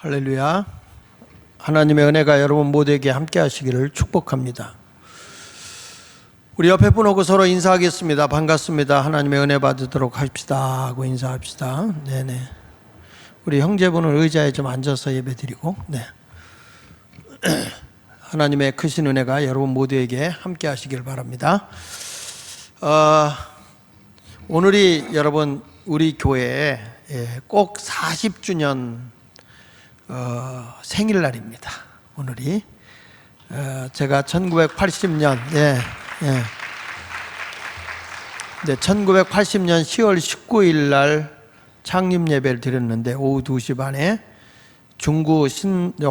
할렐루야. 하나님의 은혜가 여러분 모두에게 함께 하시기를 축복합니다. 우리 옆에 분하고 서로 인사하겠습니다. 반갑습니다. 하나님의 은혜 받도록 합시다 하고 인사합시다. 네네. 우리 형제분은 의자에 좀 앉아서 예배드리고, 네. 하나님의 크신 은혜가 여러분 모두에게 함께 하시길 바랍니다. 오늘이 여러분 우리 교회에 꼭 40주년 생일날입니다. 오늘이 제가 1980년 1980년 10월 19일 날 창립 예배를 드렸는데 오후 2시 반에 중구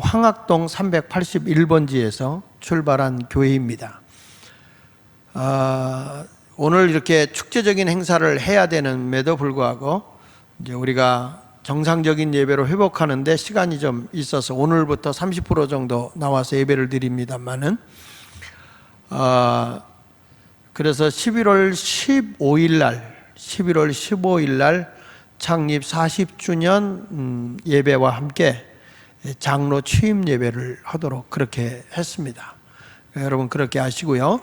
황학동 381번지에서 출발한 교회입니다. 오늘 이렇게 축제적인 행사를 해야 되는데도 불구하고 이제 우리가 정상적인 예배로 회복하는데 시간이 좀 있어서 오늘부터 30% 정도 나와서 예배를 드립니다만은 그래서 11월 15일 날 창립 40주년 예배와 함께 장로 취임 예배를 하도록 그렇게 했습니다. 여러분 그렇게 아시고요.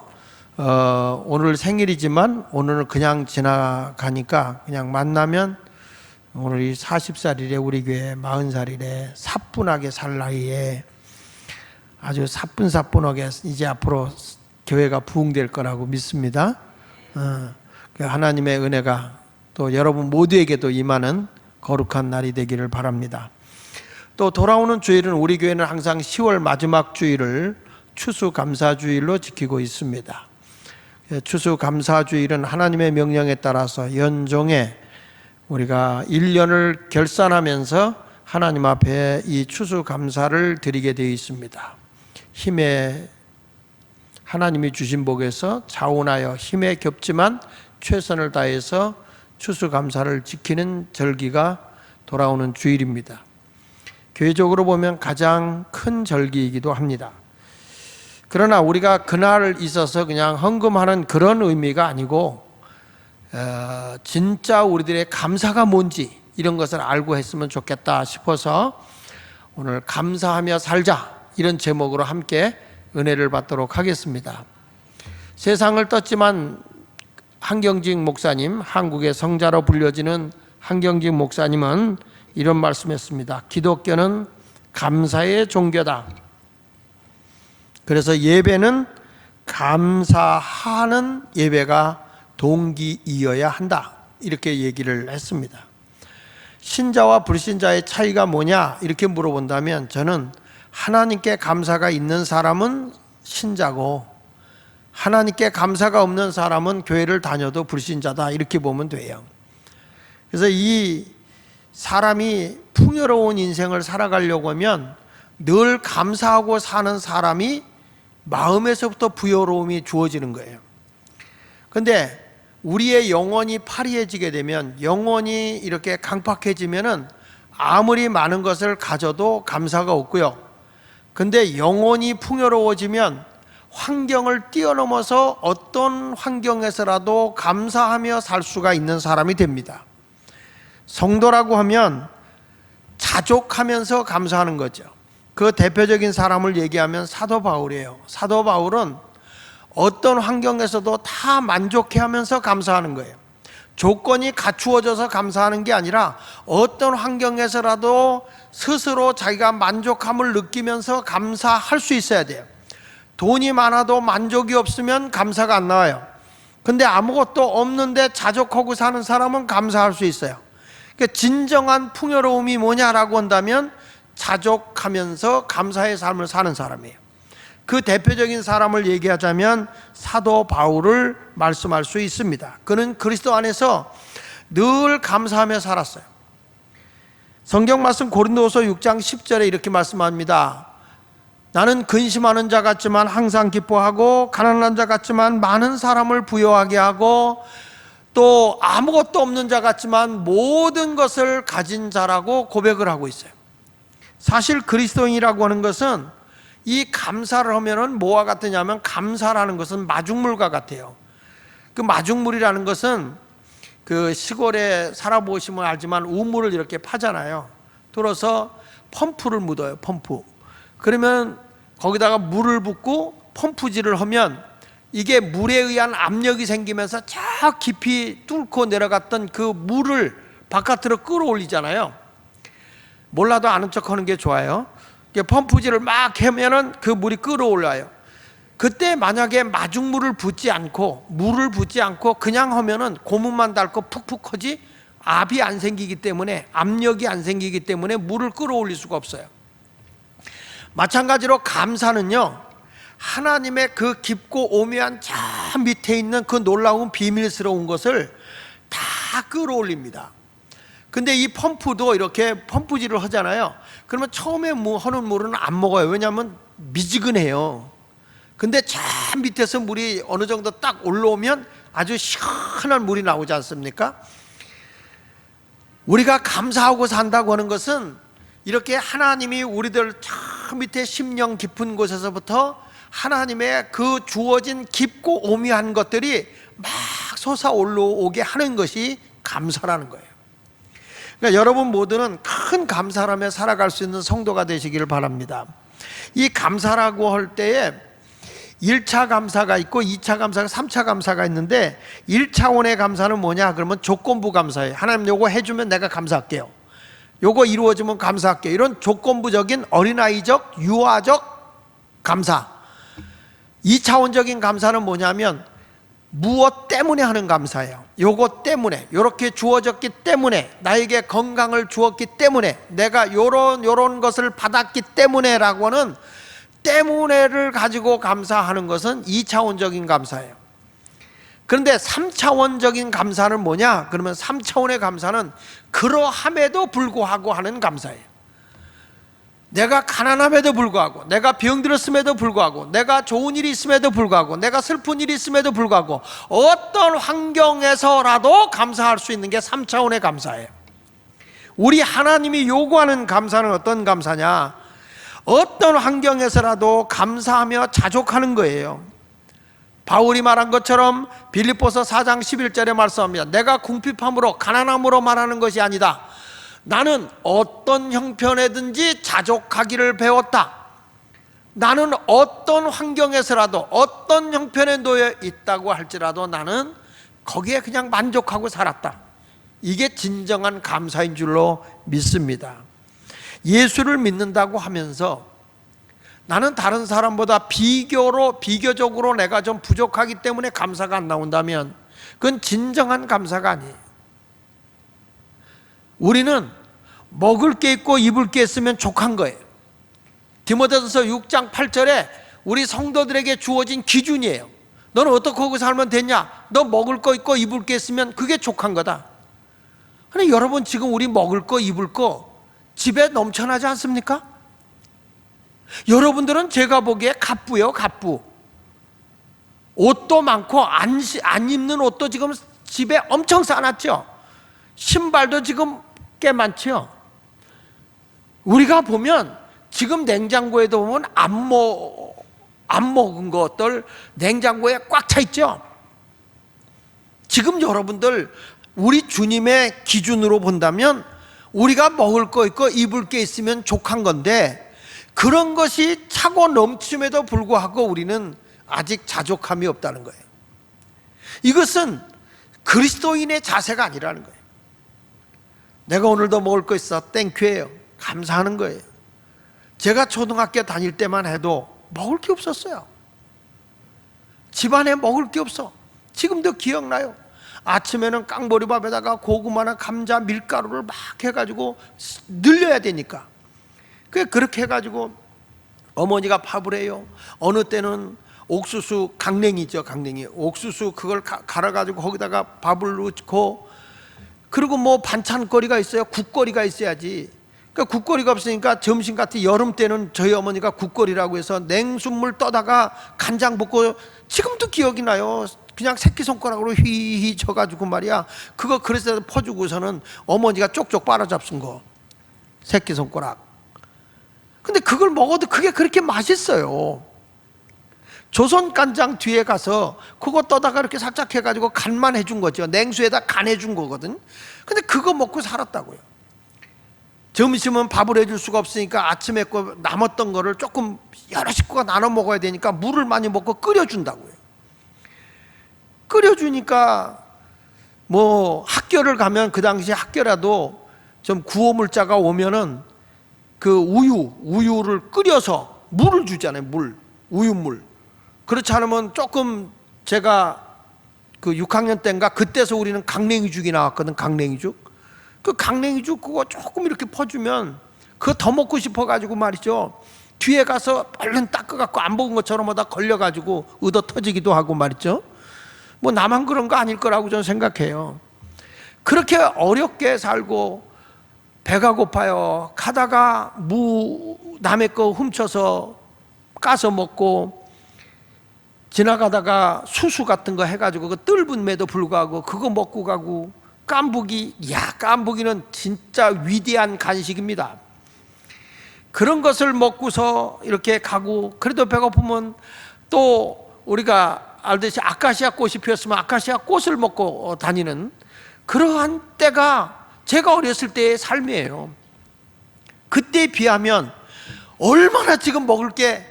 오늘 생일이지만 오늘은 그냥 지나가니까 그냥 만나면 오늘이 40살이래, 우리 교회 40살이래, 사뿐하게 살 나이에 아주 사뿐사뿐하게 이제 앞으로 교회가 부흥될 거라고 믿습니다. 하나님의 은혜가 또 여러분 모두에게도 임하는 거룩한 날이 되기를 바랍니다. 또 돌아오는 주일은 우리 교회는 항상 10월 마지막 주일을 추수감사주일로 지키고 있습니다. 추수감사주일은 하나님의 명령에 따라서 연종에 우리가 1년을 결산하면서 하나님 앞에 이 추수감사를 드리게 되어 있습니다. 힘에 하나님이 주신 복에서 자원하여 힘에 겹지만 최선을 다해서 추수감사를 지키는 절기가 돌아오는 주일입니다. 교회적으로 보면 가장 큰 절기이기도 합니다. 그러나 우리가 그날을 있어서 그냥 헌금하는 그런 의미가 아니고 진짜 우리들의 감사가 뭔지 이런 것을 알고 했으면 좋겠다 싶어서 오늘 감사하며 살자 이런 제목으로 함께 은혜를 받도록 하겠습니다. 세상을 떴지만 한경직 목사님, 한국의 성자로 불려지는 한경직 목사님은 이런 말씀했습니다. 기독교는 감사의 종교다. 그래서 예배는 감사하는 예배가 동기이어야 한다 이렇게 얘기를 했습니다. 신자와 불신자의 차이가 뭐냐 이렇게 물어본다면 저는 하나님께 감사가 있는 사람은 신자고 하나님께 감사가 없는 사람은 교회를 다녀도 불신자다 이렇게 보면 돼요. 그래서 이 사람이 풍요로운 인생을 살아가려고 하면 늘 감사하고 사는 사람이 마음에서부터 부여로움이 주어지는 거예요. 그런데 우리의 영혼이 파리해지게 되면, 영혼이 이렇게 강팍해지면은 아무리 많은 것을 가져도 감사가 없고요. 근데 영혼이 풍요로워지면 환경을 뛰어넘어서 어떤 환경에서라도 감사하며 살 수가 있는 사람이 됩니다. 성도라고 하면 자족하면서 감사하는 거죠. 그 대표적인 사람을 얘기하면 사도 바울이에요. 사도 바울은 어떤 환경에서도 다 만족해하면서 감사하는 거예요. 조건이 갖추어져서 감사하는 게 아니라 어떤 환경에서라도 스스로 자기가 만족함을 느끼면서 감사할 수 있어야 돼요. 돈이 많아도 만족이 없으면 감사가 안 나와요. 근데 아무것도 없는데 자족하고 사는 사람은 감사할 수 있어요. 그러니까 진정한 풍요로움이 뭐냐라고 한다면 자족하면서 감사의 삶을 사는 사람이에요. 그 대표적인 사람을 얘기하자면 사도 바울을 말씀할 수 있습니다. 그는 그리스도 안에서 늘 감사하며 살았어요. 성경 말씀 고린도후서 6장 10절에 이렇게 말씀합니다. 나는 근심하는 자 같지만 항상 기뻐하고 가난한 자 같지만 많은 사람을 부유하게 하고 또 아무것도 없는 자 같지만 모든 것을 가진 자라고 고백을 하고 있어요. 사실 그리스도인이라고 하는 것은 이 감사를 하면은 뭐와 같으냐면 감사라는 것은 마중물과 같아요. 그 마중물이라는 것은 그 시골에 살아보시면 알지만 우물을 이렇게 파잖아요. 들어서 펌프를 묻어요. 펌프. 그러면 거기다가 물을 붓고 펌프질을 하면 이게 물에 의한 압력이 생기면서 저 깊이 뚫고 내려갔던 그 물을 바깥으로 끌어올리잖아요. 몰라도 아는 척 하는 게 좋아요. 펌프질을 막 하면은 그 물이 끌어올라요. 그때 만약에 마중물을 붓지 않고 물을 붓지 않고 그냥 하면은 고무만 닳고 푹푹 하지 압이 안 생기기 때문에, 압력이 안 생기기 때문에 물을 끌어올릴 수가 없어요. 마찬가지로 감사는요, 하나님의 그 깊고 오묘한 저 밑에 있는 그 놀라운 비밀스러운 것을 다 끌어올립니다. 근데 이 펌프도 이렇게 펌프질을 하잖아요. 그러면 처음에 하는 물은 안 먹어요. 왜냐하면 미지근해요. 근데 저 밑에서 물이 어느 정도 딱 올라오면 아주 시원한 물이 나오지 않습니까? 우리가 감사하고 산다고 하는 것은 이렇게 하나님이 우리들 저 밑에 심령 깊은 곳에서부터 하나님의 그 주어진 깊고 오묘한 것들이 막 솟아 올라오게 하는 것이 감사라는 거예요. 그러니까 여러분 모두는 큰 감사라며 살아갈 수 있는 성도가 되시기를 바랍니다. 이 감사라고 할 때에 1차 감사가 있고 2차 감사가 3차 감사가 있는데 1차원의 감사는 뭐냐? 그러면 조건부 감사예요. 하나님 요거 해주면 내가 감사할게요. 요거 이루어지면 감사할게요. 이런 조건부적인 어린아이적 유아적 감사. 2차원적인 감사는 뭐냐면 무엇 때문에 하는 감사예요. 요거 때문에, 요렇게 주어졌기 때문에, 나에게 건강을 주었기 때문에, 내가 요런 것을 받았기 때문에 라고 하는 때문에를 가지고 감사하는 것은 2차원적인 감사예요. 그런데 3차원적인 감사는 뭐냐? 그러면 3차원의 감사는 그러함에도 불구하고 하는 감사예요. 내가 가난함에도 불구하고, 내가 병들었음에도 불구하고, 내가 좋은 일이 있음에도 불구하고, 내가 슬픈 일이 있음에도 불구하고 어떤 환경에서라도 감사할 수 있는 게 3차원의 감사예요. 우리 하나님이 요구하는 감사는 어떤 감사냐? 어떤 환경에서라도 감사하며 자족하는 거예요. 바울이 말한 것처럼 빌립보서 4장 11절에 말씀합니다. 내가 궁핍함으로 가난함으로 말하는 것이 아니다. 나는 어떤 형편에든지 자족하기를 배웠다. 나는 어떤 환경에서라도 어떤 형편에 놓여 있다고 할지라도 나는 거기에 그냥 만족하고 살았다. 이게 진정한 감사인 줄로 믿습니다. 예수를 믿는다고 하면서 나는 다른 사람보다 비교적으로 내가 좀 부족하기 때문에 감사가 안 나온다면 그건 진정한 감사가 아니에요. 우리는 먹을 게 있고 입을 게 있으면 족한 거예요. 디모데전서 6장 8절에 우리 성도들에게 주어진 기준이에요. 너는 어떻게 하고 살면 되냐? 너 먹을 거 있고 입을 게 있으면 그게 족한 거다. 근데 여러분 지금 우리 먹을 거 입을 거 집에 넘쳐나지 않습니까? 여러분들은 제가 보기에 갑부예요. 갑부. 옷도 많고 안 입는 옷도 지금 집에 엄청 쌓아놨죠. 신발도 지금 꽤 많죠. 우리가 보면 지금 냉장고에도 보면 안 먹은 것들 냉장고에 꽉 차 있죠. 지금 여러분들 우리 주님의 기준으로 본다면 우리가 먹을 거 있고 입을 게 있으면 족한 건데 그런 것이 차고 넘침에도 불구하고 우리는 아직 자족함이 없다는 거예요. 이것은 그리스도인의 자세가 아니라는 거예요. 내가 오늘도 먹을 거 있어 땡큐예요. 감사하는 거예요. 제가 초등학교 다닐 때만 해도 먹을 게 없었어요. 집안에 먹을 게 없어. 지금도 기억나요. 아침에는 깡보리밥에다가 고구마나 감자, 밀가루를 막 해가지고 늘려야 되니까 그렇게 해가지고 어머니가 밥을 해요. 어느 때는 옥수수 강냉이죠. 강냉이 옥수수 그걸 갈아가지고 거기다가 밥을 넣고 그리고 뭐 반찬거리가 있어요. 국거리가 있어야지. 그러니까 국거리가 없으니까 점심 같은 여름 때는 저희 어머니가 국거리라고 해서 냉수물 떠다가 간장 붓고 지금도 기억이 나요. 그냥 새끼손가락으로 휘휘 쳐가지고 말이야 그거 그릇에 퍼주고서는 어머니가 쪽쪽 빨아잡순 거 새끼손가락. 근데 그걸 먹어도 그게 그렇게 맛있어요. 조선간장 뒤에 가서 그거 떠다가 이렇게 살짝 해가지고 간만 해준 거죠. 냉수에다 간 해준 거거든. 근데 그거 먹고 살았다고요. 점심은 밥을 해줄 수가 없으니까 아침에 거 남았던 거를 조금 여러 식구가 나눠 먹어야 되니까 물을 많이 먹고 끓여준다고요. 끓여주니까 뭐 학교를 가면 그 당시 학교라도 좀 구호물자가 오면은 그 우유를 끓여서 물을 주잖아요. 우유물. 그렇지 않으면 조금 제가 그 6학년 때인가 그때서 우리는 강냉이죽이 나왔거든. 강냉이죽. 그 강냉이죽 그거 조금 이렇게 퍼주면 그거 더 먹고 싶어가지고 말이죠. 뒤에 가서 얼른 닦아갖고 안 먹은 것처럼 하다 걸려가지고 얻어 터지기도 하고 말이죠. 뭐 나만 그런 거 아닐 거라고 저는 생각해요. 그렇게 어렵게 살고 배가 고파요. 가다가 남의 거 훔쳐서 까서 먹고 지나가다가 수수 같은 거 해가지고 그 뜰분 매도 불구하고 그거 먹고 가고 깐부기는 진짜 위대한 간식입니다. 그런 것을 먹고서 이렇게 가고 그래도 배고프면 또 우리가 알듯이 아카시아 꽃이 피었으면 아카시아 꽃을 먹고 다니는 그러한 때가 제가 어렸을 때의 삶이에요. 그때에 비하면 얼마나 지금 먹을 게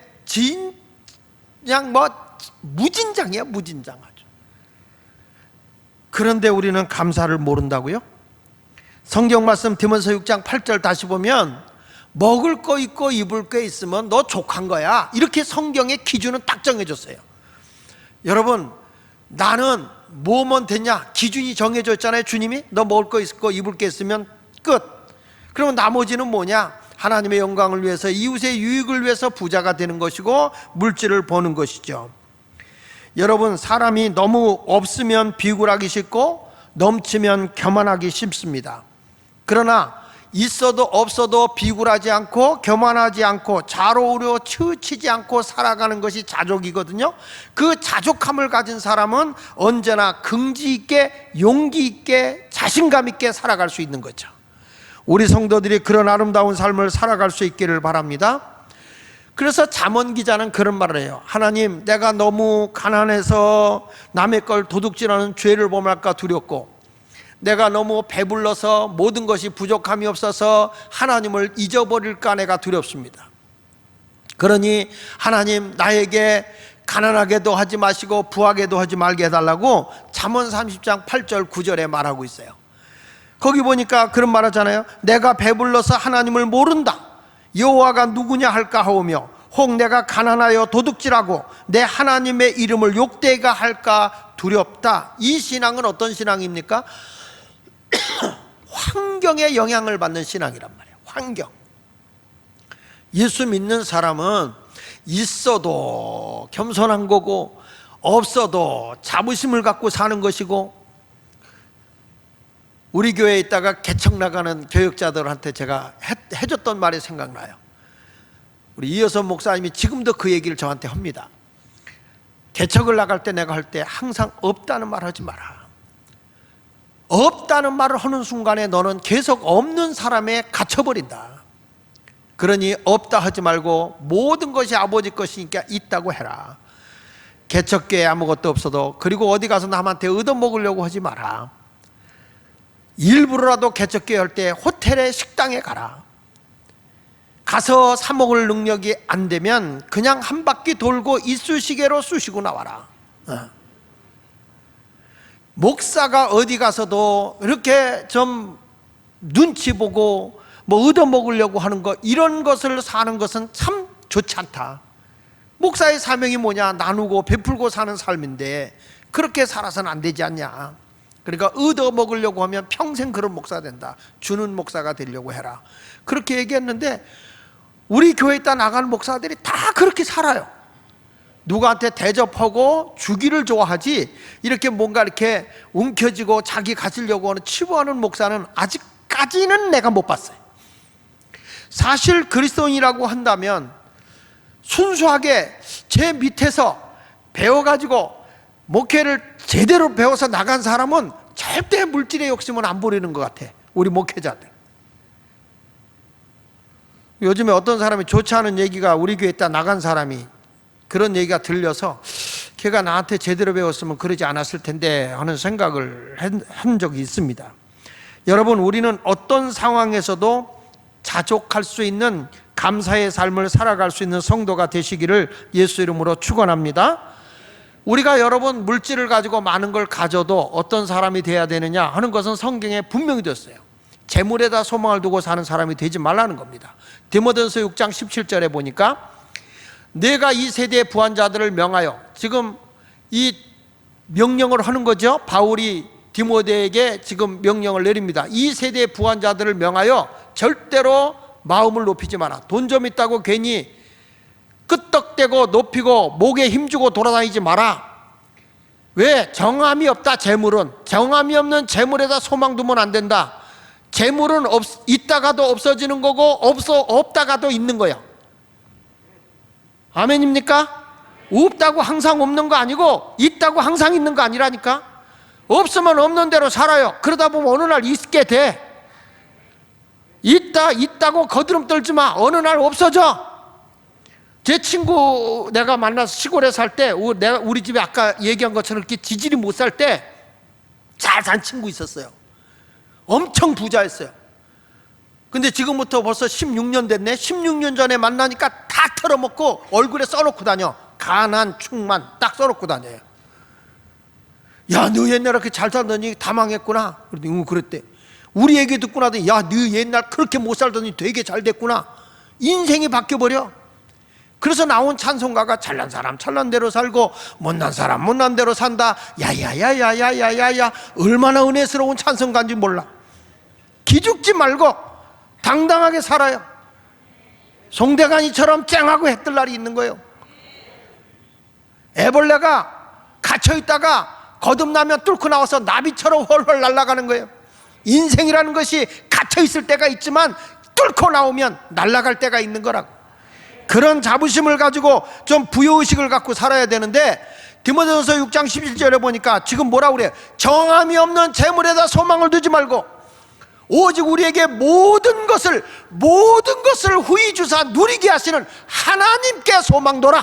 그냥 뭐 무진장이야. 무진장하죠. 그런데 우리는 감사를 모른다고요? 성경 말씀 디모서 6장 8절 다시 보면 먹을 거 있고 입을 거 있으면 너 족한 거야. 이렇게 성경의 기준은 딱 정해졌어요. 여러분, 나는 뭐면 됐냐? 기준이 정해져 있잖아요. 주님이 너 먹을 거 있고 입을 거 있으면 끝. 그러면 나머지는 뭐냐? 하나님의 영광을 위해서 이웃의 유익을 위해서 부자가 되는 것이고 물질을 버는 것이죠. 여러분, 사람이 너무 없으면 비굴하기 쉽고 넘치면 교만하기 쉽습니다. 그러나 있어도 없어도 비굴하지 않고 교만하지 않고 잘 어울려 치우치지 않고 살아가는 것이 자족이거든요. 그 자족함을 가진 사람은 언제나 긍지 있게 용기 있게 자신감 있게 살아갈 수 있는 거죠. 우리 성도들이 그런 아름다운 삶을 살아갈 수 있기를 바랍니다. 그래서 잠언 기자는 그런 말을 해요. 하나님, 내가 너무 가난해서 남의 걸 도둑질하는 죄를 범할까 두렵고, 내가 너무 배불러서 모든 것이 부족함이 없어서 하나님을 잊어버릴까 내가 두렵습니다. 그러니 하나님, 나에게 가난하게도 하지 마시고 부하게도 하지 말게 해달라고 잠언 30장 8절 9절에 말하고 있어요. 거기 보니까 그런 말 하잖아요. 내가 배불러서 하나님을 모른다. 여호와가 누구냐 할까 하오며 혹 내가 가난하여 도둑질하고 내 하나님의 이름을 욕되게 할까 두렵다. 이 신앙은 어떤 신앙입니까? 환경에 영향을 받는 신앙이란 말이에요. 환경. 예수 믿는 사람은 있어도 겸손한 거고 없어도 자부심을 갖고 사는 것이고, 우리 교회에 있다가 개척 나가는 교역자들한테 제가 해줬던 말이 생각나요. 우리 이여선 목사님이 지금도 그 얘기를 저한테 합니다. 개척을 나갈 때 내가 할 때 항상 없다는 말 하지 마라. 없다는 말을 하는 순간에 너는 계속 없는 사람에 갇혀버린다. 그러니 없다 하지 말고 모든 것이 아버지 것이니까 있다고 해라. 개척교회에 아무것도 없어도 그리고 어디 가서 남한테 얻어먹으려고 하지 마라. 일부러라도 개척교회 할 때 호텔에 식당에 가라. 가서 사 먹을 능력이 안 되면 그냥 한 바퀴 돌고 이쑤시개로 쑤시고 나와라. 목사가 어디 가서도 이렇게 좀 눈치 보고 뭐 얻어먹으려고 하는 거, 이런 것을 사는 것은 참 좋지 않다. 목사의 사명이 뭐냐? 나누고 베풀고 사는 삶인데 그렇게 살아서는 안 되지 않냐. 그러니까 얻어먹으려고 하면 평생 그런 목사 된다. 주는 목사가 되려고 해라. 그렇게 얘기했는데 우리 교회에 있다 나가는 목사들이 다 그렇게 살아요. 누구한테 대접하고 주기를 좋아하지 이렇게 뭔가 이렇게 움켜쥐고 자기 가지려고 하는 치부하는 목사는 아직까지는 내가 못 봤어요. 사실 그리스도인이라고 한다면 순수하게 제 밑에서 배워가지고 목회를 제대로 배워서 나간 사람은 절대 물질의 욕심은 안 부리는 것 같아. 우리 목회자들. 요즘에 어떤 사람이 좋지 않은 얘기가 우리 교회에 있다 나간 사람이 그런 얘기가 들려서 걔가 나한테 제대로 배웠으면 그러지 않았을 텐데 하는 생각을 한 적이 있습니다. 여러분, 우리는 어떤 상황에서도 자족할 수 있는 감사의 삶을 살아갈 수 있는 성도가 되시기를 예수 이름으로 축원합니다. 우리가 여러분 물질을 가지고 많은 걸 가져도 어떤 사람이 돼야 되느냐 하는 것은 성경에 분명히 되었어요. 재물에다 소망을 두고 사는 사람이 되지 말라는 겁니다. 디모데전서 6장 17절에 보니까 내가 이 세대의 부한자들을 명하여, 지금 이 명령을 하는 거죠. 바울이 디모데에게 지금 명령을 내립니다. 이 세대의 부한자들을 명하여 절대로 마음을 높이지 마라. 돈 좀 있다고 괜히 끄떡대고 높이고 목에 힘주고 돌아다니지 마라. 왜? 정함이 없다. 재물은 정함이 없는 재물에다 소망 두면 안 된다. 재물은 있다가도 없어지는 거고 없다가도 있는 거야. 아멘입니까? 없다고 항상 없는 거 아니고 있다고 항상 있는 거 아니라니까. 없으면 없는 대로 살아요. 그러다 보면 어느 날 있게 돼. 있다고 거드름 떨지 마. 어느 날 없어져. 제 친구 내가 만나서 시골에 살 때, 우리 집에 아까 얘기한 것처럼 이렇게 지질이 못 살 때 잘 산 친구 있었어요. 엄청 부자였어요. 근데 지금부터 벌써 16년 됐네. 16년 전에 만나니까 다 털어먹고 얼굴에 써놓고 다녀. 가난 충만 딱 써놓고 다녀요. 야, 너 옛날에 그렇게 잘 살더니 다 망했구나. 그랬더니 그랬대. 우리 얘기 듣고 나더니 야, 너 옛날 그렇게 못 살더니 되게 잘 됐구나. 인생이 바뀌어버려. 그래서 나온 찬송가가 잘난 사람 잘난 대로 살고 못난 사람 못난 대로 산다. 야야야야야야야야. 얼마나 은혜스러운 찬송가인지 몰라. 기죽지 말고 당당하게 살아요. 송대관이처럼 쨍하고 해뜰 날이 있는 거예요. 애벌레가 갇혀있다가 거듭나면 뚫고 나와서 나비처럼 훨훨 날아가는 거예요. 인생이라는 것이 갇혀있을 때가 있지만 뚫고 나오면 날아갈 때가 있는 거라고. 그런 자부심을 가지고 좀 부여의식을 갖고 살아야 되는데, 디모데전서 6장 11절에 보니까 지금 뭐라고 그래요? 정함이 없는 재물에다 소망을 두지 말고 오직 우리에게 모든 것을 후히 주사 누리게 하시는 하나님께 소망 둬라.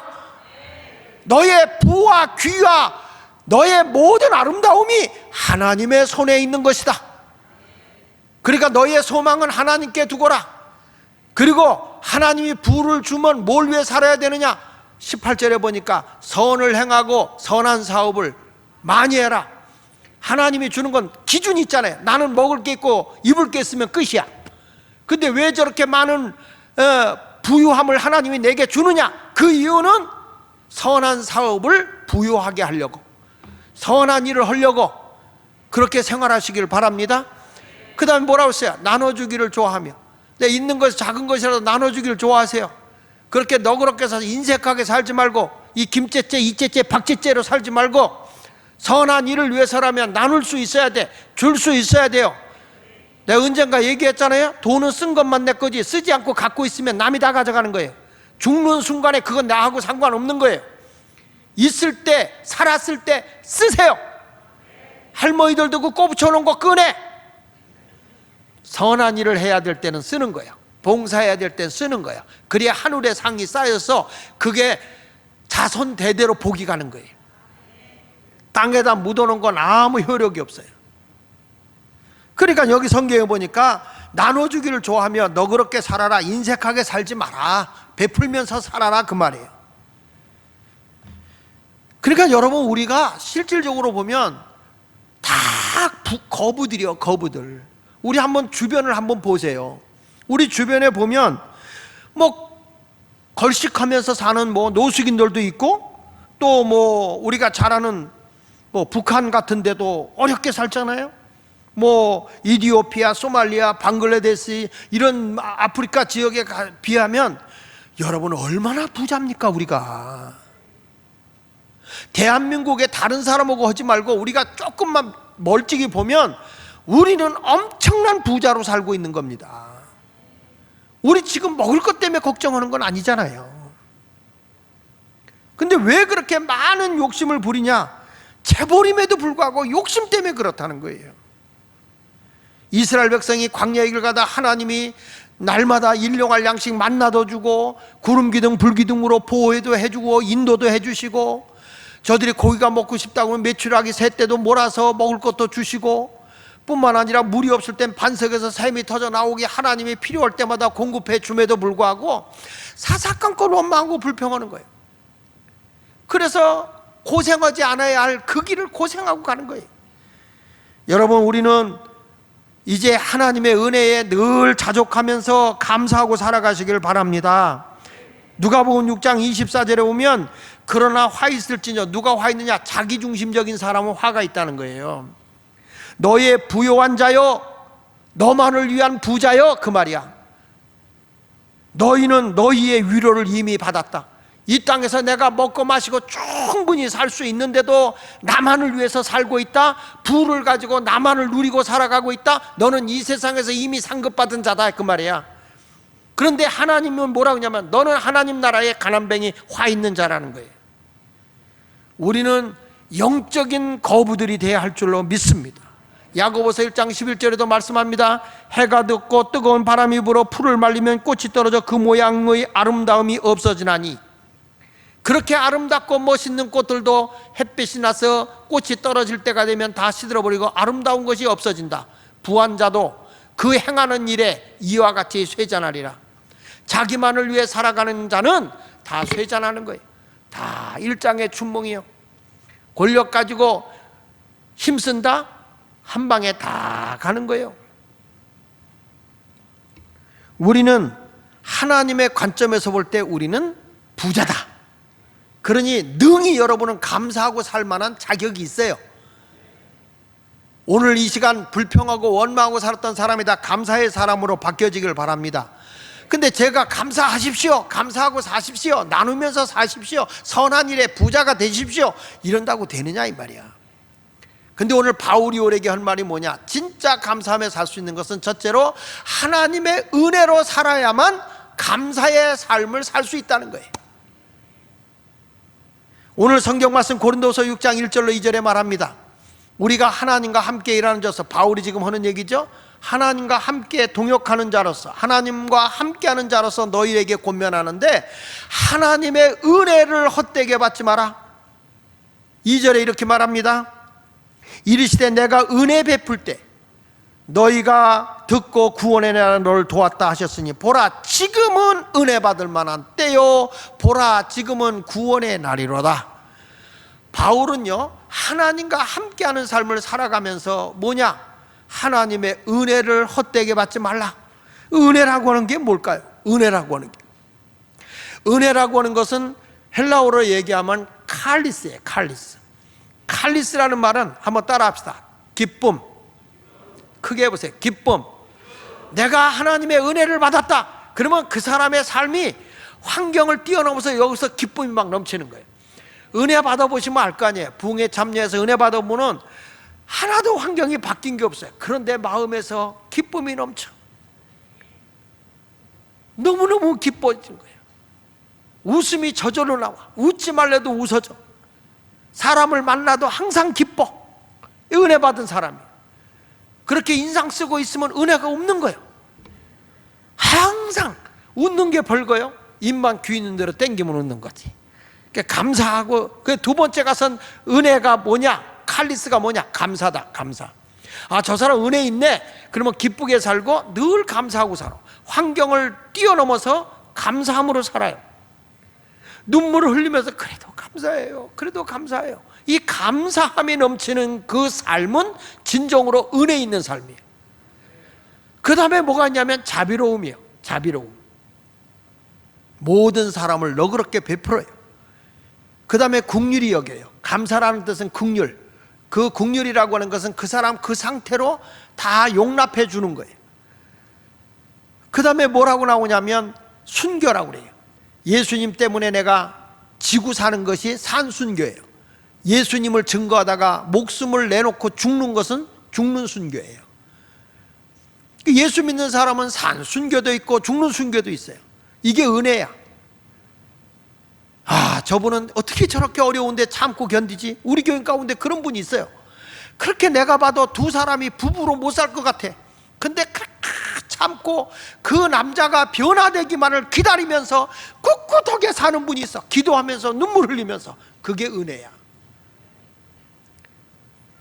너의 부와 귀와 너의 모든 아름다움이 하나님의 손에 있는 것이다. 그러니까 너의 소망은 하나님께 두거라. 그리고 하나님이 부를 주면 뭘 위해 살아야 되느냐? 18절에 보니까 선을 행하고 선한 사업을 많이 해라. 하나님이 주는 건 기준이 있잖아요. 나는 먹을 게 있고 입을 게 있으면 끝이야. 근데 왜 저렇게 많은 부유함을 하나님이 내게 주느냐? 그 이유는 선한 사업을 부유하게 하려고, 선한 일을 하려고 그렇게 생활하시길 바랍니다. 그 다음에 뭐라고 했어요? 나눠주기를 좋아하며. 내 있는 것 작은 것이라도 나눠주기를 좋아하세요. 그렇게 너그럽게 살아서 인색하게 살지 말고 이 김째째 이째째 박째째로 살지 말고 선한 일을 위해서라면 나눌 수 있어야 돼. 줄 수 있어야 돼요. 내가 언젠가 얘기했잖아요. 돈은 쓴 것만 내 거지 쓰지 않고 갖고 있으면 남이 다 가져가는 거예요. 죽는 순간에 그건 나하고 상관없는 거예요. 있을 때, 살았을 때 쓰세요. 할머니들도 그 꼽붙여 놓은 거 꺼내. 선한 일을 해야 될 때는 쓰는 거야. 봉사해야 될 때는 쓰는 거야. 그래야 하늘의 상이 쌓여서 그게 자손 대대로 복이 가는 거예요. 땅에다 묻어놓은 건 아무 효력이 없어요. 그러니까 여기 성경에 보니까 나눠주기를 좋아하며 너그럽게 살아라. 인색하게 살지 마라. 베풀면서 살아라, 그 말이에요. 그러니까 여러분, 우리가 실질적으로 보면 다 거부들이요, 거부들. 우리 한번 주변을 한번 보세요. 우리 주변에 보면 뭐 걸식하면서 사는 뭐 노숙인들도 있고, 또 뭐 우리가 잘 아는 뭐 북한 같은 데도 어렵게 살잖아요. 뭐 이디오피아, 소말리아, 방글라데시 이런 아프리카 지역에 비하면 여러분 얼마나 부자입니까? 우리가 대한민국의 다른 사람하고 하지 말고 우리가 조금만 멀찍이 보면 우리는 엄청난 부자로 살고 있는 겁니다. 우리 지금 먹을 것 때문에 걱정하는 건 아니잖아요. 근데 왜 그렇게 많은 욕심을 부리냐? 재벌임에도 불구하고 욕심 때문에 그렇다는 거예요. 이스라엘 백성이 광야 길을 가다 하나님이 날마다 일용할 양식 만나도 주고 구름 기둥 불 기둥으로 보호도 해주고 인도도 해주시고, 저들이 고기가 먹고 싶다고 하면 메추라기 새 때도 몰아서 먹을 것도 주시고, 뿐만 아니라 물이 없을 땐 반석에서 샘이 터져 나오게 하나님이 필요할 때마다 공급해 줌에도 불구하고 사사건건 원망하고 불평하는 거예요. 그래서 고생하지 않아야 할 그 길을 고생하고 가는 거예요. 여러분, 우리는 이제 하나님의 은혜에 늘 자족하면서 감사하고 살아가시길 바랍니다. 누가복음 6장 24절에 오면 그러나 화 있을지뇨. 누가 화 있느냐? 자기중심적인 사람은 화가 있다는 거예요. 너의 부요한 자여, 너만을 위한 부자여, 그 말이야. 너희는 너희의 위로를 이미 받았다. 이 땅에서 내가 먹고 마시고 충분히 살 수 있는데도 나만을 위해서 살고 있다. 부를 가지고 나만을 누리고 살아가고 있다. 너는 이 세상에서 이미 상급받은 자다, 그 말이야. 그런데 하나님은 뭐라고 하냐면 너는 하나님 나라의 가난뱅이 화 있는 자라는 거예요. 우리는 영적인 거부들이 되어야 할 줄로 믿습니다. 야고보서 1장 11절에도 말씀합니다. 해가 돋고 뜨거운 바람이 불어 풀을 말리면 꽃이 떨어져 그 모양의 아름다움이 없어지나니, 그렇게 아름답고 멋있는 꽃들도 햇빛이 나서 꽃이 떨어질 때가 되면 다 시들어버리고 아름다운 것이 없어진다. 부한 자도 그 행하는 일에 이와 같이 쇠잔하리라. 자기만을 위해 살아가는 자는 다 쇠잔하는 거예요. 다 일장의 춘몽이요. 권력 가지고 힘쓴다, 한 방에 다 가는 거예요. 우리는 하나님의 관점에서 볼 때 우리는 부자다. 그러니 능히 여러분은 감사하고 살 만한 자격이 있어요. 오늘 이 시간 불평하고 원망하고 살았던 사람이 다 감사의 사람으로 바뀌어지길 바랍니다. 근데 제가 감사하십시오, 감사하고 사십시오, 나누면서 사십시오, 선한 일에 부자가 되십시오, 이런다고 되느냐 이 말이야. 근데 오늘 바울이 우리에게 한 말이 뭐냐? 진짜 감사하며 살 수 있는 것은 첫째로 하나님의 은혜로 살아야만 감사의 삶을 살 수 있다는 거예요. 오늘 성경 말씀 고린도서 6장 1절로 2절에 말합니다. 우리가 하나님과 함께 일하는 자로서, 바울이 지금 하는 얘기죠. 하나님과 함께 동역하는 자로서, 하나님과 함께하는 자로서 너희에게 권면하는데 하나님의 은혜를 헛되게 받지 마라. 2절에 이렇게 말합니다. 이르시되 내가 은혜 베풀 때 너희가 듣고 구원의 날에 너를 도왔다 하셨으니 보라 지금은 은혜 받을 만한 때요, 보라 지금은 구원의 날이로다. 바울은요 하나님과 함께하는 삶을 살아가면서 뭐냐? 하나님의 은혜를 헛되게 받지 말라. 은혜라고 하는 게 뭘까요? 은혜라고 하는 게, 은혜라고 하는 것은 헬라어로 얘기하면 칼리스예요. 칼리스. 칼리스라는 말은 한번 따라 합시다. 기쁨. 크게 해보세요. 기쁨. 내가 하나님의 은혜를 받았다. 그러면 그 사람의 삶이 환경을 뛰어넘어서 여기서 기쁨이 막 넘치는 거예요. 은혜 받아보시면 알 거 아니에요. 부흥에 참여해서 은혜 받아보면 하나도 환경이 바뀐 게 없어요. 그런데 마음에서 기쁨이 넘쳐. 너무너무 기뻐지는 거예요. 웃음이 저절로 나와. 웃지 말래도 웃어져. 사람을 만나도 항상 기뻐. 은혜 받은 사람이. 그렇게 인상 쓰고 있으면 은혜가 없는 거예요. 항상 웃는 게 벌거요. 입만 귀 있는 대로 땡기면 웃는 거지. 그러니까 감사하고, 그 두 번째 가선 은혜가 뭐냐? 칼리스가 뭐냐? 감사다. 감사. 아, 저 사람 은혜 있네. 그러면 기쁘게 살고 늘 감사하고 살아. 환경을 뛰어넘어서 감사함으로 살아요. 눈물을 흘리면서 그래도 감사해요, 그래도 감사해요. 이 감사함이 넘치는 그 삶은 진정으로 은혜 있는 삶이에요. 그 다음에 뭐가 있냐면 자비로움이에요. 자비로움. 모든 사람을 너그럽게 베풀어요. 그 다음에 긍휼히 여겨요. 감사라는 뜻은 긍휼. 그 긍휼이라고 하는 것은 그 사람 그 상태로 다 용납해 주는 거예요. 그 다음에 뭐라고 나오냐면 순교라고 그래요. 예수님 때문에 내가 지고 사는 것이 산순교예요. 예수님을 증거하다가 목숨을 내놓고 죽는 것은 죽는 순교예요. 예수 믿는 사람은 산순교도 있고 죽는 순교도 있어요. 이게 은혜야. 아, 저분은 어떻게 저렇게 어려운데 참고 견디지? 우리 교인 가운데 그런 분이 있어요. 그렇게 내가 봐도 두 사람이 부부로 못 살 것 같아. 근데 그렇게 참고 그 남자가 변화되기만을 기다리면서 꿋꿋하게 사는 분이 있어. 기도하면서 눈물 흘리면서. 그게 은혜야.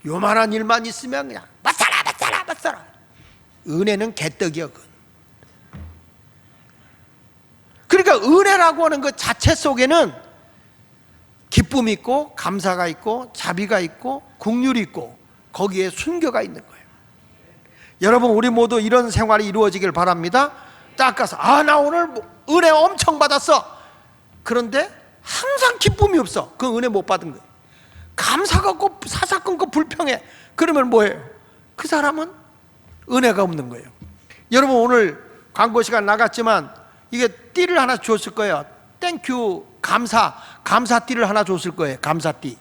요만한 일만 있으면 그냥 맞잖아 살아. 은혜는 개떡이야. 그러니까 은혜라고 하는 그 자체 속에는 기쁨이 있고 감사가 있고 자비가 있고 긍휼이 있고 거기에 순교가 있는 거예요. 여러분, 우리 모두 이런 생활이 이루어지길 바랍니다. 딱 가서 나 오늘 은혜 엄청 받았어. 그런데 항상 기쁨이 없어. 그 은혜 못 받은 거예요. 감사가 없고 사사 끊고 불평해. 그러면 뭐예요? 그 사람은 은혜가 없는 거예요. 여러분, 오늘 광고 시간 나갔지만 이게 띠를 하나 줬을 거예요. 땡큐, 감사띠를 하나 줬을 거예요. 감사띠.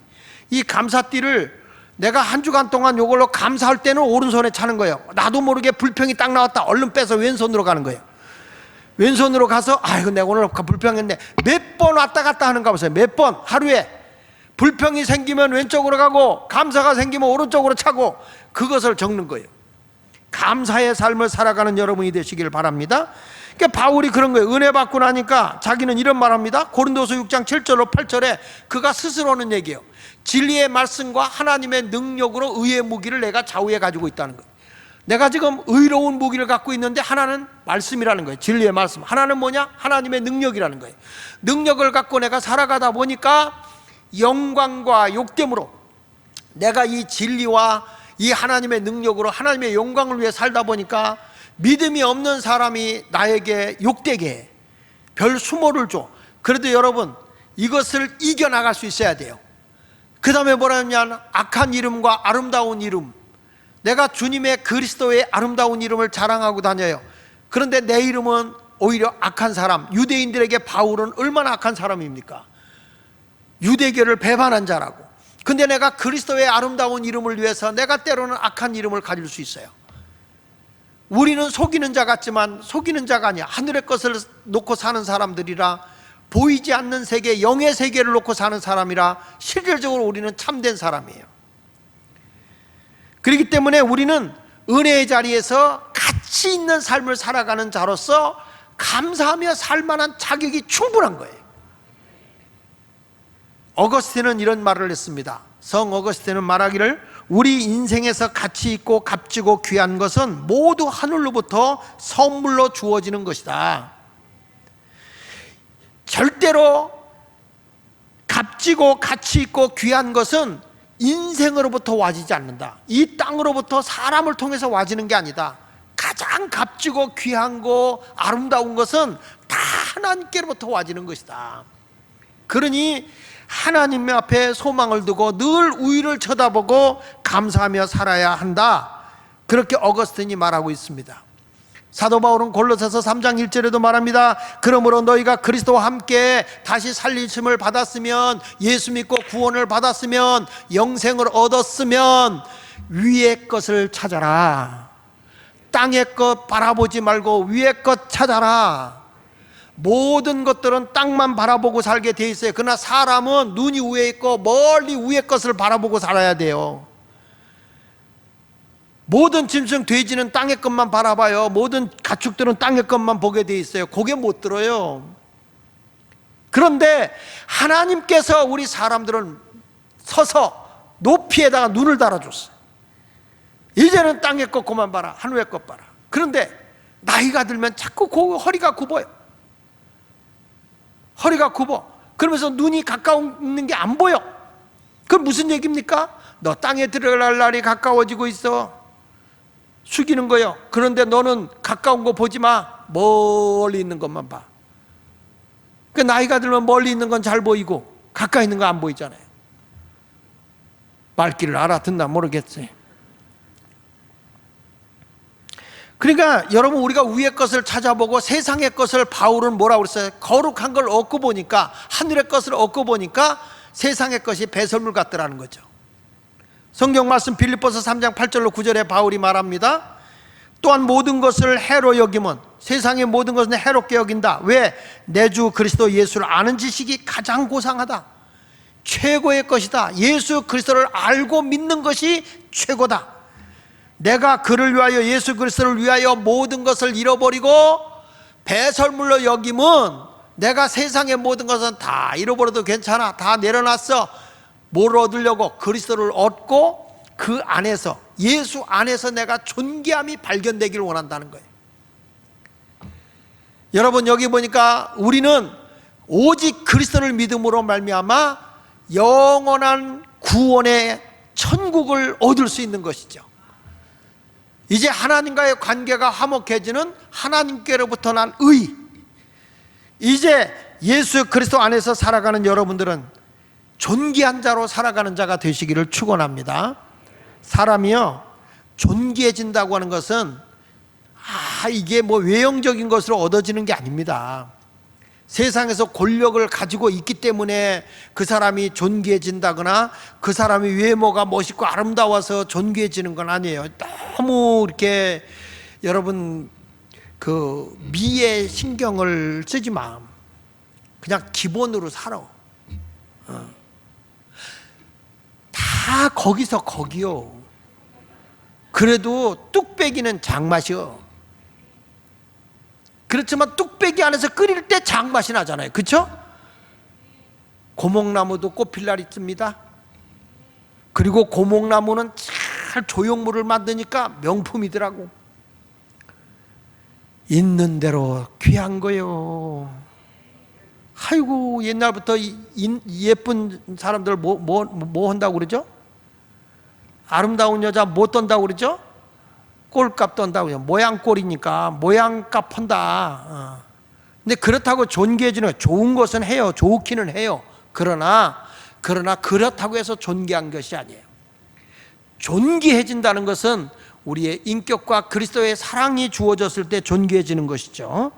이 감사띠를 내가 한 주간 동안 이걸로 감사할 때는 오른손에 차는 거예요. 나도 모르게 불평이 딱 나왔다. 얼른 빼서 왼손으로 가는 거예요. 왼손으로 가서 아이고 내가 오늘 불평했네. 몇 번 왔다 갔다 하는가 보세요. 몇 번 하루에. 불평이 생기면 왼쪽으로 가고 감사가 생기면 오른쪽으로 차고, 그것을 적는 거예요. 감사의 삶을 살아가는 여러분이 되시길 바랍니다. 그러니까 바울이 그런 거예요. 은혜 받고 나니까 자기는 이런 말합니다. 고린도서 6장 7절로 8절에 그가 스스로는 얘기해요. 진리의 말씀과 하나님의 능력으로 의의 무기를 내가 좌우에 가지고 있다는 거예요. 내가 지금 의로운 무기를 갖고 있는데 하나는 말씀이라는 거예요. 진리의 말씀. 하나는 뭐냐? 하나님의 능력이라는 거예요. 능력을 갖고 내가 살아가다 보니까 영광과 욕됨으로 내가 이 진리와 이 하나님의 능력으로 하나님의 영광을 위해 살다 보니까 믿음이 없는 사람이 나에게 욕되게 해. 별 수모를 줘. 그래도 여러분, 이것을 이겨나갈 수 있어야 돼요. 그 다음에 뭐라냐면 악한 이름과 아름다운 이름. 내가 주님의 그리스도의 아름다운 이름을 자랑하고 다녀요. 그런데 내 이름은 오히려 악한 사람. 유대인들에게 바울은 얼마나 악한 사람입니까? 유대교를 배반한 자라고. 근데 내가 그리스도의 아름다운 이름을 위해서 내가 때로는 악한 이름을 가질 수 있어요. 우리는 속이는 자 같지만 속이는 자가 아니야. 하늘의 것을 놓고 사는 사람들이라, 보이지 않는 세계, 영의 세계를 놓고 사는 사람이라 실질적으로 우리는 참된 사람이에요. 그렇기 때문에 우리는 은혜의 자리에서 가치 있는 삶을 살아가는 자로서 감사하며 살 만한 자격이 충분한 거예요. 어거스틴은 이런 말을 했습니다. 성 어거스틴은 말하기를 우리 인생에서 가치 있고 값지고 귀한 것은 모두 하늘로부터 선물로 주어지는 것이다. 절대로 값지고 가치 있고 귀한 것은 인생으로부터 와지지 않는다. 이 땅으로부터 사람을 통해서 와지는 게 아니다. 가장 값지고 귀한 거 아름다운 것은 다 하나님께로부터 와지는 것이다. 그러니 하나님 앞에 소망을 두고 늘 우위를 쳐다보고 감사하며 살아야 한다. 그렇게 어거스틴이 말하고 있습니다. 사도 바울은 골로새서 3장 1절에도 말합니다. 그러므로 너희가 그리스도와 함께 다시 살리심을 받았으면, 예수 믿고 구원을 받았으면, 영생을 얻었으면 위의 것을 찾아라. 땅의 것 바라보지 말고 위의 것 찾아라. 모든 것들은 땅만 바라보고 살게 돼 있어요. 그러나 사람은 눈이 위에 있고 멀리 위의 것을 바라보고 살아야 돼요. 모든 짐승 돼지는 땅의 것만 바라봐요. 모든 가축들은 땅의 것만 보게 돼 있어요. 고개 못 들어요. 그런데 하나님께서 우리 사람들은 서서 높이에다가 눈을 달아줬어요. 이제는 땅의 것 그만 봐라. 하늘의 것 봐라. 그런데 나이가 들면 자꾸 허리가 굽어요. 허리가 굽어. 그러면서 눈이 가까운 게 안 보여. 그건 무슨 얘기입니까? 너 땅에 들어갈 날이 가까워지고 있어. 숙이는 거예요. 그런데 너는 가까운 거 보지 마. 멀리 있는 것만 봐. 그 나이가 들면 멀리 있는 건 잘 보이고 가까이 있는 거 안 보이잖아요. 말귀를 알아듣나 모르겠어요. 그러니까 여러분, 우리가 위의 것을 찾아보고 세상의 것을, 바울은 뭐라고 그랬어요? 거룩한 걸 얻고 보니까, 하늘의 것을 얻고 보니까 세상의 것이 배설물 같더라는 거죠. 성경 말씀 빌립보서 3장 8절로 9절에 바울이 말합니다. 또한 모든 것을 해로 여기면, 세상의 모든 것은 해롭게 여긴다. 왜? 내 주 그리스도 예수를 아는 지식이 가장 고상하다. 최고의 것이다. 예수 그리스도를 알고 믿는 것이 최고다. 내가 그를 위하여, 예수 그리스도를 위하여 모든 것을 잃어버리고 배설물로 여기면, 내가 세상의 모든 것은 다 잃어버려도 괜찮아. 다 내려놨어. 뭘 얻으려고? 그리스도를 얻고 그 안에서 예수 안에서 내가 존귀함이 발견되기를 원한다는 거예요. 여러분, 여기 보니까 우리는 오직 그리스도를 믿음으로 말미암아 영원한 구원의 천국을 얻을 수 있는 것이죠. 이제 하나님과의 관계가 화목해지는 하나님께로부터 난 의, 이제 예수 그리스도 안에서 살아가는 여러분들은 존귀한 자로 살아가는 자가 되시기를 축원합니다. 사람이요, 존귀해진다고 하는 것은 이게 뭐 외형적인 것으로 얻어지는 게 아닙니다. 세상에서 권력을 가지고 있기 때문에 그 사람이 존귀해진다거나 그 사람이 외모가 멋있고 아름다워서 존귀해지는 건 아니에요. 너무 이렇게 여러분 그 미에 신경을 쓰지 마. 그냥 기본으로 살아. 다 거기서 거기요. 그래도 뚝배기는 장맛이요. 그렇지만 뚝배기 안에서 끓일 때 장맛이 나잖아요. 그렇죠? 고목나무도 꽃필 날 있습니다. 그리고 고목나무는 잘 조형물을 만드니까 명품이더라고. 있는 대로 귀한 거요. 아이고, 옛날부터 예쁜 사람들 뭐 한다고 그러죠? 아름다운 여자 뭐 떤다고 그러죠? 꼴값 떤다고요. 모양꼴이니까 모양값 한다. 근데 그렇다고 존귀해지는, 좋은 것은 해요. 좋기는 해요. 그러나 그렇다고 해서 존귀한 것이 아니에요. 존귀해진다는 것은 우리의 인격과 그리스도의 사랑이 주어졌을 때 존귀해지는 것이죠.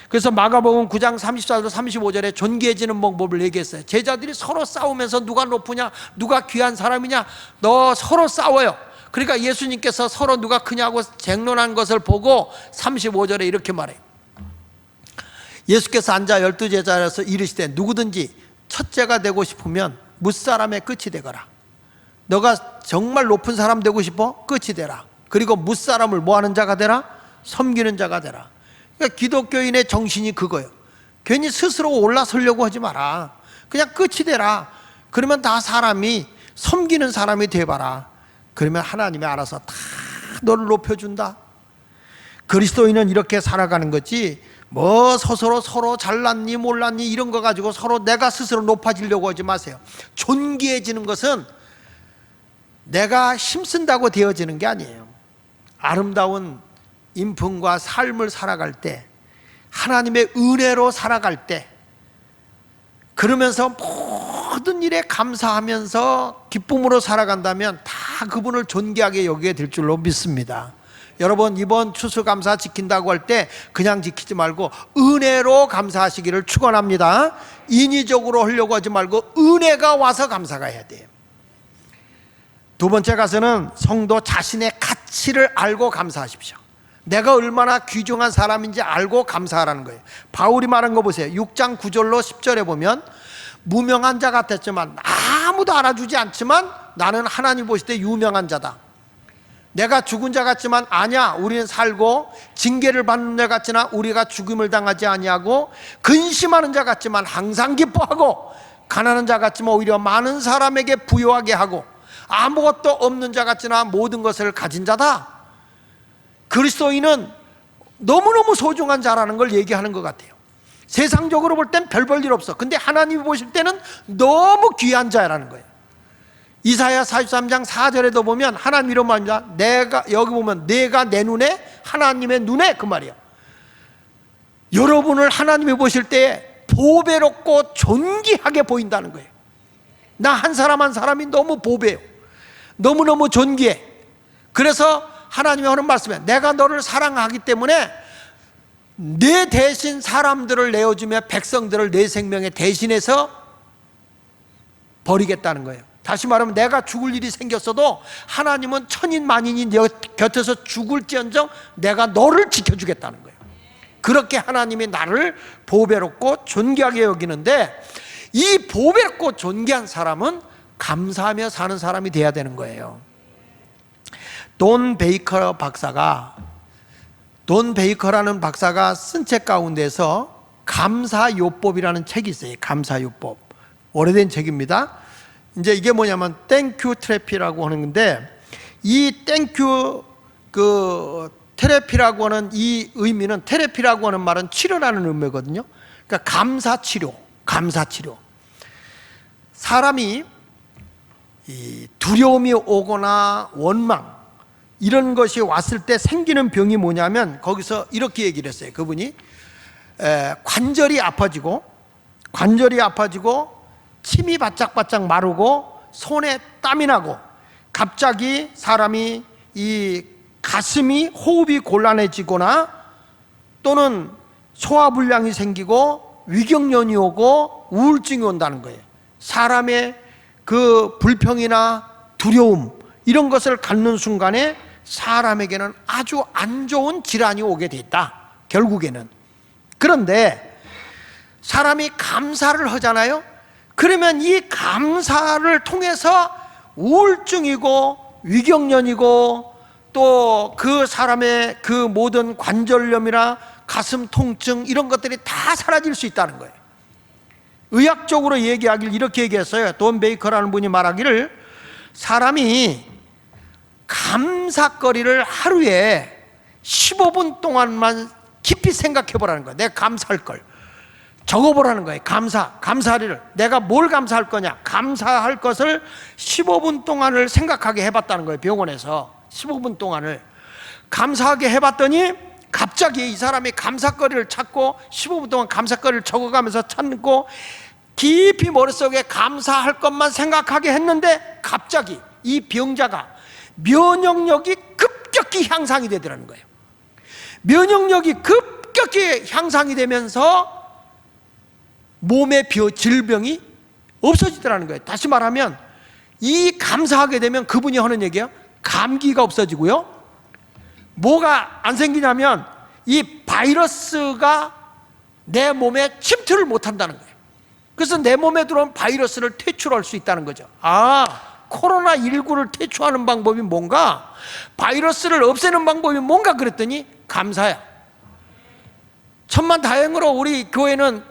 그래서 마가복음 9장 34절 35절에 존귀해지는 방법을 얘기했어요. 제자들이 서로 싸우면서 누가 높으냐, 누가 귀한 사람이냐, 너 서로 싸워요. 그러니까 예수님께서 서로 누가 크냐고 쟁론한 것을 보고 35절에 이렇게 말해요. 예수께서 앉아 12제자로서 이르시되 누구든지 첫째가 되고 싶으면 뭇사람의 끝이 되거라. 너가 정말 높은 사람 되고 싶어? 끝이 되라. 그리고 뭇사람을 뭐하는 자가 되라? 섬기는 자가 되라. 그러니까 기독교인의 정신이 그거예요. 괜히 스스로 올라서려고 하지 마라. 그냥 끝이 되라. 그러면 다 사람이 섬기는 사람이 돼봐라. 그러면 하나님이 알아서 다 너를 높여준다. 그리스도인은 이렇게 살아가는 거지, 뭐 서로 잘났니 몰랐니 이런 거 가지고 서로 내가 스스로 높아지려고 하지 마세요. 존귀해지는 것은 내가 힘쓴다고 되어지는 게 아니에요. 아름다운 인품과 삶을 살아갈 때, 하나님의 은혜로 살아갈 때, 그러면서 모든 일에 감사하면서 기쁨으로 살아간다면 다 그분을 존귀하게 여기게 될 줄로 믿습니다. 여러분, 이번 추수감사 지킨다고 할 때 그냥 지키지 말고 은혜로 감사하시기를 축원합니다. 인위적으로 하려고 하지 말고 은혜가 와서 감사가 해야 돼요. 두 번째 가서는 성도 자신의 가치를 알고 감사하십시오. 내가 얼마나 귀중한 사람인지 알고 감사하라는 거예요. 바울이 말한 거 보세요. 6장 9절로 10절에 보면, 무명한 자 같았지만, 아무도 알아주지 않지만 나는 하나님 보실 때 유명한 자다. 내가 죽은 자 같지만 아니야, 우리는 살고, 징계를 받는 자 같지나 우리가 죽음을 당하지 아니하고, 근심하는 자 같지만 항상 기뻐하고, 가난한 자 같지만 오히려 많은 사람에게 부요하게 하고, 아무것도 없는 자 같지나 모든 것을 가진 자다. 그리스도인은 너무너무 소중한 자라는 걸 얘기하는 것 같아요. 세상적으로 볼 땐 별 볼 일 없어. 근데 하나님이 보실 때는 너무 귀한 자라는 거예요. 이사야 43장 4절에도 보면 하나님 이런 말입니다. 내가, 여기 보면 내가 내 눈에, 하나님의 눈에, 그 말이야. 여러분을 하나님이 보실 때 보배롭고 존귀하게 보인다는 거예요. 나 한 사람 한 사람이 너무 보배요. 너무너무 존귀해. 그래서 하나님이 하는 말씀에, 내가 너를 사랑하기 때문에 내 대신 사람들을 내어주며 백성들을 내 생명에 대신해서 버리겠다는 거예요. 다시 말하면 내가 죽을 일이 생겼어도 하나님은 천인 만인이 내 곁에서 죽을지언정 내가 너를 지켜주겠다는 거예요. 그렇게 하나님이 나를 보배롭고 존귀하게 여기는데, 이 보배롭고 존귀한 사람은 감사하며 사는 사람이 돼야 되는 거예요. 돈 베이커라는 박사가 쓴 책 가운데서 감사요법이라는 책이 있어요. 감사요법. 오래된 책입니다. 이제 이게 뭐냐면 땡큐 트래피라고 하는 건데, 이 땡큐 테라피라고 하는 이 의미는, 테라피라고 하는 말은 치료라는 의미거든요. 그러니까 감사치료. 사람이 이 두려움이 오거나 원망 이런 것이 왔을 때 생기는 병이 뭐냐면, 거기서 이렇게 얘기를 했어요. 그분이 관절이 아파지고 침이 바짝바짝 마르고 손에 땀이 나고, 갑자기 사람이 이 가슴이, 호흡이 곤란해지거나, 또는 소화불량이 생기고 위경련이 오고 우울증이 온다는 거예요. 사람의 그 불평이나 두려움 이런 것을 갖는 순간에 사람에게는 아주 안 좋은 질환이 오게 돼 있다, 결국에는. 그런데 사람이 감사를 하잖아요. 그러면 이 감사를 통해서 우울증이고 위경련이고 또 그 사람의 그 모든 관절염이나 가슴 통증 이런 것들이 다 사라질 수 있다는 거예요. 의학적으로 얘기하길 이렇게 얘기했어요. 돈 베이커라는 분이 말하기를, 사람이 감사거리를 하루에 15분 동안만 깊이 생각해 보라는 거예요. 내가 감사할 걸 적어보라는 거예요. 감사하리를. 내가 뭘 감사할 거냐, 감사할 것을 15분 동안을 생각하게 해봤다는 거예요. 병원에서 15분 동안을 감사하게 해봤더니, 갑자기 이 사람이 감사거리를 찾고 15분 동안 감사거리를 적어가면서 찾고 깊이 머릿속에 감사할 것만 생각하게 했는데, 갑자기 이 병자가 면역력이 급격히 향상이 되더라는 거예요. 면역력이 급격히 향상이 되면서 몸의 질병이 없어지더라는 거예요. 다시 말하면, 이 감사하게 되면 그분이 하는 얘기예요. 감기가 없어지고요, 뭐가 안 생기냐면 이 바이러스가 내 몸에 침투를 못한다는 거예요. 그래서 내 몸에 들어온 바이러스를 퇴출할 수 있다는 거죠. 코로나19를 퇴출하는 방법이 뭔가, 바이러스를 없애는 방법이 뭔가 그랬더니 감사야. 천만다행으로 우리 교회는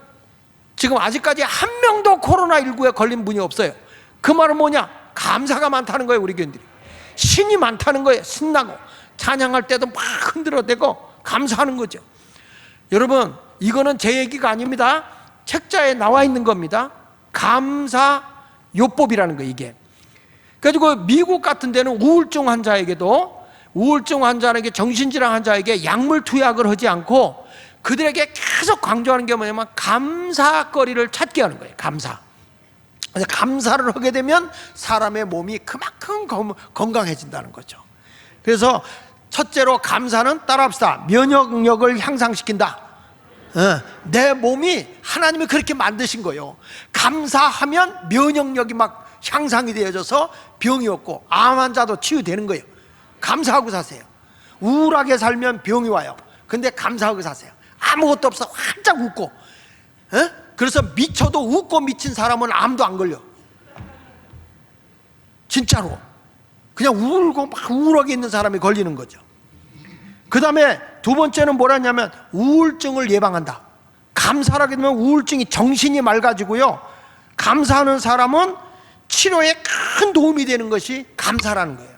지금 아직까지 한 명도 코로나19에 걸린 분이 없어요. 그 말은 뭐냐, 감사가 많다는 거예요. 우리 교인들이 신이 많다는 거예요. 신나고 찬양할 때도 막 흔들어대고 감사하는 거죠. 여러분, 이거는 제 얘기가 아닙니다. 책자에 나와 있는 겁니다. 감사요법이라는 거예요, 이게. 그래가지고 미국 같은 데는 우울증 환자에게도, 우울증 환자에게, 정신질환 환자에게 약물 투약을 하지 않고 그들에게 계속 강조하는 게 뭐냐면 감사거리를 찾게 하는 거예요. 그래서 감사를 하게 되면 사람의 몸이 그만큼 건강해진다는 거죠. 그래서 첫째로 감사는, 따라합시다, 면역력을 향상시킨다. 내 몸이 하나님이 그렇게 만드신 거예요. 감사하면 면역력이 막 향상이 되어져서 병이 없고 암 환자도 치유되는 거예요. 감사하고 사세요. 우울하게 살면 병이 와요. 근데 감사하고 사세요. 아무것도 없어 활짝 웃고, 그래서 미쳐도 웃고 미친 사람은 암도 안 걸려. 진짜로. 그냥 울고 막 우울하게 있는 사람이 걸리는 거죠. 그 다음에 두 번째는 뭐라냐면 우울증을 예방한다. 감사를 하게 되면 우울증이, 정신이 맑아지고요, 감사하는 사람은 치료에 큰 도움이 되는 것이 감사라는 거예요.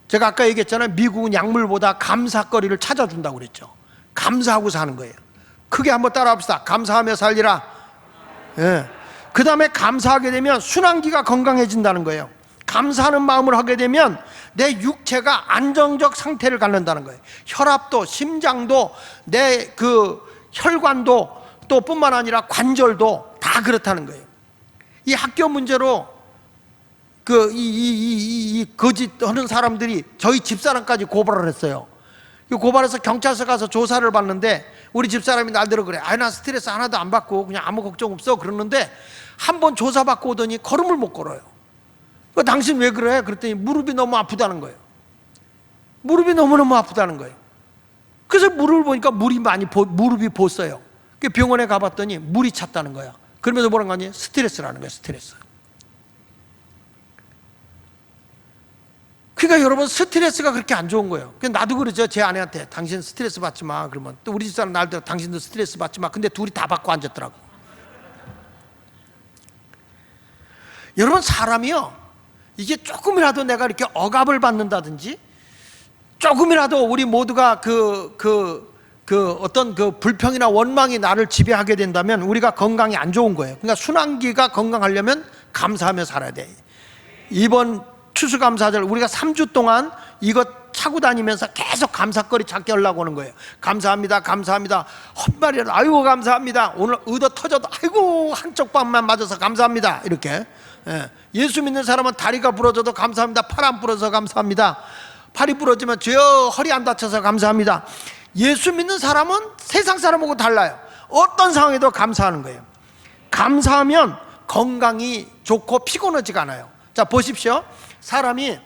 제가 아까 얘기했잖아요. 미국은 약물보다 감사거리를 찾아준다고 그랬죠. 감사하고 사는 거예요. 크게 한번 따라합시다. 감사하며 살리라. 그 다음에 감사하게 되면 순환기가 건강해진다는 거예요. 감사하는 마음을 하게 되면 내 육체가 안정적 상태를 갖는다는 거예요. 혈압도, 심장도, 내 그 혈관도, 또 뿐만 아니라 관절도 다 그렇다는 거예요. 이 학교 문제로 거짓 하는 사람들이 저희 집사람까지 고발을 했어요. 고발해서 경찰서 가서 조사를 받는데, 우리 집사람이 날대로 그래. 나 스트레스 하나도 안 받고 그냥 아무 걱정 없어. 그러는데 한번 조사받고 오더니 걸음을 못 걸어요. 당신 왜 그래? 그랬더니 무릎이 너무 아프다는 거예요. 무릎이 너무너무 아프다는 거예요. 그래서 무릎을 보니까 무릎이 보어요. 병원에 가봤더니 물이 찼다는 거야. 그러면서 뭐라는 거 아니에요? 스트레스라는 거예요. 스트레스. 그러니까 여러분, 스트레스가 그렇게 안 좋은 거예요. 나도 그러죠. 제 아내한테 당신 스트레스 받지 마. 그러면 또 우리 집사람 날대로 당신도 스트레스 받지 마. 근데 둘이 다 받고 앉았더라고. 여러분, 사람이요, 이게 조금이라도 내가 이렇게 억압을 받는다든지, 조금이라도 우리 모두가 어떤 그 불평이나 원망이 나를 지배하게 된다면 우리가 건강이 안 좋은 거예요. 그러니까 순환기가 건강하려면 감사하며 살아야 돼. 이번 추수감사절 우리가 3주 동안 이것 차고 다니면서 계속 감사거리 찾게 하려고 하는 거예요. 감사합니다, 감사합니다. 헛말이라도 아이고 감사합니다. 오늘 의도 터져도 아이고 한쪽 방만 맞아서 감사합니다. 이렇게. 예수 믿는 사람은 다리가 부러져도 감사합니다. 팔 안 부러져서 감사합니다. 팔이 부러지면 주여 허리 안 다쳐서 감사합니다. 예수 믿는 사람은 세상 사람하고 달라요. 어떤 상황에도 감사하는 거예요. 감사하면 건강이 좋고 피곤하지가 않아요. 자, 보십시오. 사람이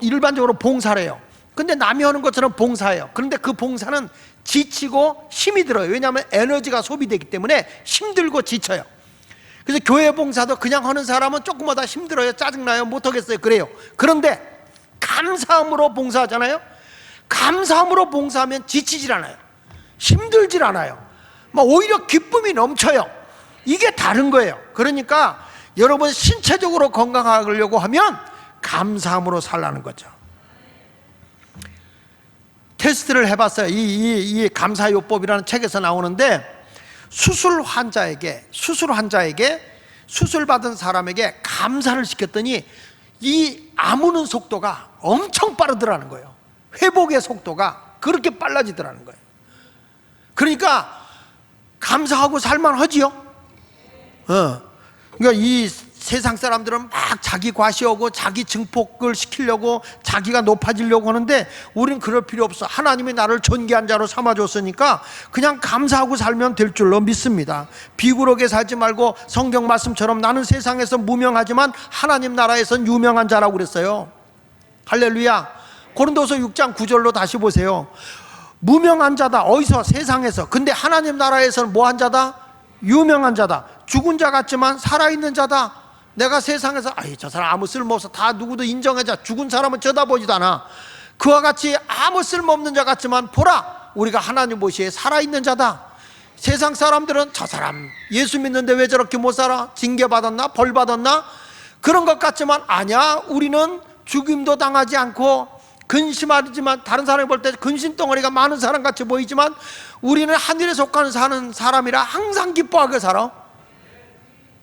일반적으로 봉사를 해요. 근데 남이 하는 것처럼 봉사해요. 그런데 그 봉사는 지치고 힘이 들어요. 왜냐하면 에너지가 소비되기 때문에 힘들고 지쳐요. 그래서 교회 봉사도 그냥 하는 사람은 조금마다 힘들어요. 짜증나요. 못하겠어요. 그래요. 그런데 감사함으로 봉사하잖아요. 감사함으로 봉사하면 지치질 않아요. 힘들질 않아요. 오히려 기쁨이 넘쳐요. 이게 다른 거예요. 그러니까 여러분 신체적으로 건강하려고 하면 감사함으로 살라는 거죠. 테스트를 해봤어요. 이 감사요법이라는 책에서 나오는데 수술 환자에게 수술 받은 사람에게 감사를 시켰더니 이 아무는 속도가 엄청 빠르더라는 거예요. 회복의 속도가 그렇게 빨라지더라는 거예요. 그러니까 감사하고 살만하지요. 그러니까 이 세상 사람들은 막 자기 과시하고 자기 증폭을 시키려고 자기가 높아지려고 하는데 우리는 그럴 필요 없어. 하나님이 나를 존귀한 자로 삼아줬으니까 그냥 감사하고 살면 될 줄로 믿습니다. 비굴하게 살지 말고 성경 말씀처럼 나는 세상에서 무명하지만 하나님 나라에선 유명한 자라고 그랬어요. 할렐루야. 고린도서 6장 9절로 다시 보세요. 무명한 자다. 어디서? 세상에서. 근데 하나님 나라에서는 뭐한 자다? 유명한 자다. 죽은 자 같지만 살아있는 자다. 내가 세상에서 저 사람 아무 쓸모없어. 다 누구도 인정하자. 죽은 사람은 쳐다보지도 않아. 그와 같이 아무 쓸모없는 자 같지만 보라, 우리가 하나님 보시기에 살아있는 자다. 세상 사람들은 저 사람 예수 믿는데 왜 저렇게 못 살아? 징계받았나? 벌받았나? 그런 것 같지만 아니야. 우리는 죽임도 당하지 않고 근심하지만 다른 사람이 볼 때 근심 덩어리가 많은 사람 같이 보이지만 우리는 하늘에 속하는 사는 사람이라 항상 기뻐하게 살아.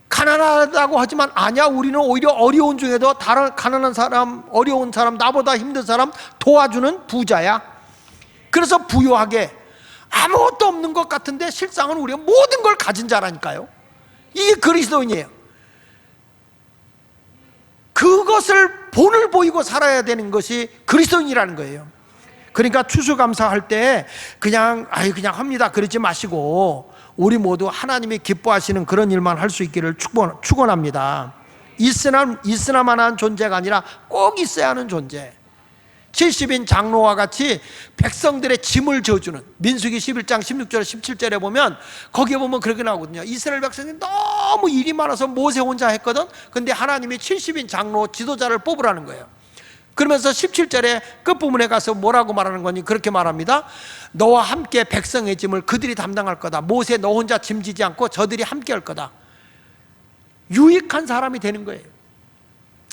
가난하다고 하지만 아니야. 우리는 오히려 어려운 중에도 다른 가난한 사람, 어려운 사람, 나보다 힘든 사람 도와주는 부자야. 그래서 부유하게 아무것도 없는 것 같은데 실상은 우리가 모든 걸 가진 자라니까요. 이게 그리스도인이에요. 그것을 본을 보이고 살아야 되는 것이 그리스도인이라는 거예요. 그러니까 추수감사할 때 그냥 합니다 그러지 마시고 우리 모두 하나님이 기뻐하시는 그런 일만 할 수 있기를 축원합니다. 있으나마나한 존재가 아니라 꼭 있어야 하는 존재. 70인 장로와 같이 백성들의 짐을 져주는, 민수기 11장 16절 17절에 보면 거기에 보면 그렇게 나오거든요. 이스라엘 백성이 너무 일이 많아서 모세 혼자 했거든. 근데 하나님이 70인 장로 지도자를 뽑으라는 거예요. 그러면서 17절에 끝부분에 가서 뭐라고 말하는 거니? 그렇게 말합니다. 너와 함께 백성의 짐을 그들이 담당할 거다. 모세 너 혼자 짐 지지 않고 저들이 함께 할 거다. 유익한 사람이 되는 거예요.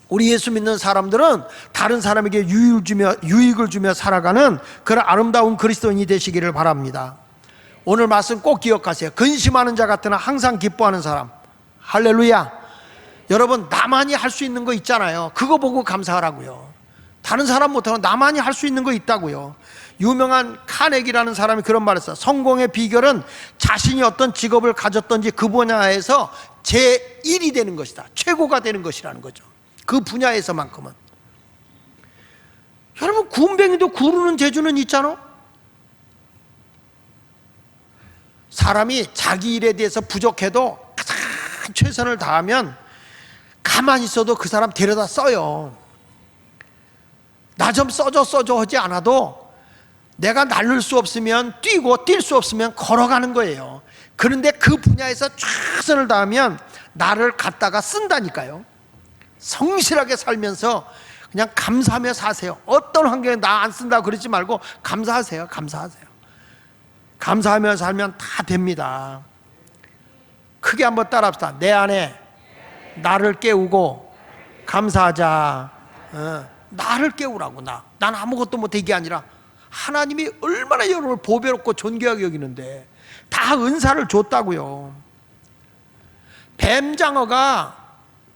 우리 예수 믿는 사람들은 다른 사람에게 유익을 주며 살아가는 그런 아름다운 그리스도인이 되시기를 바랍니다. 오늘 말씀 꼭 기억하세요. 근심하는 자 같으나 항상 기뻐하는 사람. 할렐루야. 여러분, 나만이 할 수 있는 거 있잖아요. 그거 보고 감사하라고요. 다른 사람 못하고 나만이 할 수 있는 거 있다고요. 유명한 카네기라는 사람이 그런 말을 했어요. 성공의 비결은 자신이 어떤 직업을 가졌던지 그 분야에서 제1이 되는 것이다. 최고가 되는 것이라는 거죠. 그 분야에서만큼은. 여러분, 군뱅이도 구르는 재주는 있잖아. 사람이 자기 일에 대해서 부족해도 가장 최선을 다하면 가만히 있어도 그 사람 데려다 써요. 나 좀 써줘 하지 않아도 내가 날릴 수 없으면 뛰고 뛸 수 없으면 걸어가는 거예요. 그런데 그 분야에서 최선을 다하면 나를 갖다가 쓴다니까요. 성실하게 살면서 그냥 감사하며 사세요. 어떤 환경에 나 안 쓴다고 그러지 말고 감사하세요. 감사하며 살면 다 됩니다. 크게 한번 따라합시다. 내 안에 나를 깨우고 감사하자. 나를 깨우라고. 난 아무것도 못해 이게 아니라 하나님이 얼마나 여러분을 보배롭고 존귀하게 여기는데 다 은사를 줬다고요. 뱀장어가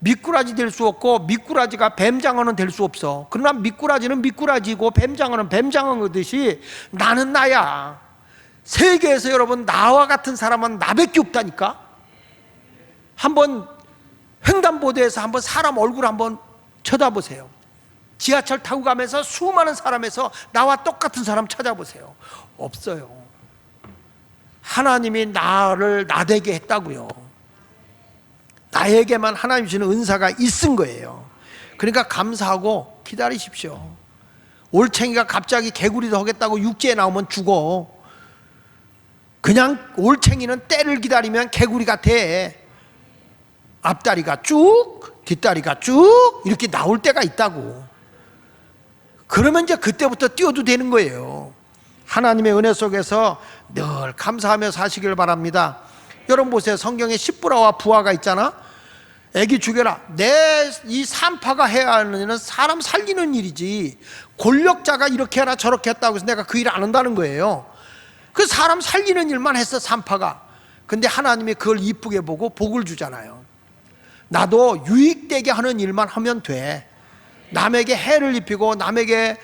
미꾸라지 될 수 없고 미꾸라지가 뱀장어는 될 수 없어. 그러나 미꾸라지는 미꾸라지고 뱀장어는 뱀장어듯이 나는 나야. 세계에서 여러분 나와 같은 사람은 나밖에 없다니까. 한번 횡단보도에서 한번 사람 얼굴 한번 쳐다보세요. 지하철 타고 가면서 수많은 사람에서 나와 똑같은 사람 찾아보세요. 없어요. 하나님이 나를 나되게 했다고요. 나에게만 하나님 주시는 은사가 있은 거예요. 그러니까 감사하고 기다리십시오. 올챙이가 갑자기 개구리도 하겠다고 육지에 나오면 죽어. 그냥 올챙이는 때를 기다리면 개구리가 돼. 앞다리가 쭉 뒷다리가 쭉 이렇게 나올 때가 있다고. 그러면 이제 그때부터 뛰어도 되는 거예요. 하나님의 은혜 속에서 늘 감사하며 사시길 바랍니다. 여러분 보세요. 성경에 십부라와 부하가 있잖아. 애기 죽여라. 내 이 산파가 해야 하는 일은 사람 살리는 일이지, 권력자가 이렇게 하라 저렇게 했다고 해서 내가 그 일을 안 한다는 거예요. 그 사람 살리는 일만 했어 산파가. 근데 하나님이 그걸 이쁘게 보고 복을 주잖아요. 나도 유익되게 하는 일만 하면 돼. 남에게 해를 입히고 남에게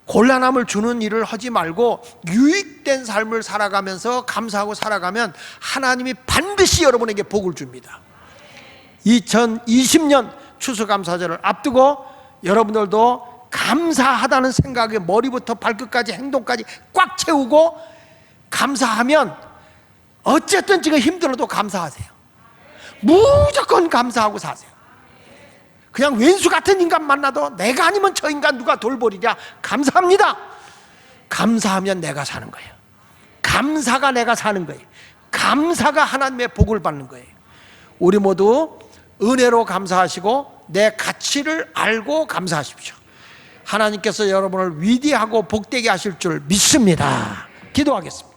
곤란함을 주는 일을 하지 말고 유익된 삶을 살아가면서 감사하고 살아가면 하나님이 반드시 여러분에게 복을 줍니다. 2020년 추수감사절을 앞두고 여러분들도 감사하다는 생각에 머리부터 발끝까지 행동까지 꽉 채우고 감사하면 어쨌든 지금 힘들어도 감사하세요. 무조건 감사하고 사세요. 그냥 왼수 같은 인간 만나도 내가 아니면 저 인간 누가 돌보리냐. 감사합니다. 감사하면 내가 사는 거예요. 감사가 내가 사는 거예요. 감사가 하나님의 복을 받는 거예요. 우리 모두 은혜로 감사하시고 내 가치를 알고 감사하십시오. 하나님께서 여러분을 위대하고 복되게 하실 줄 믿습니다. 기도하겠습니다.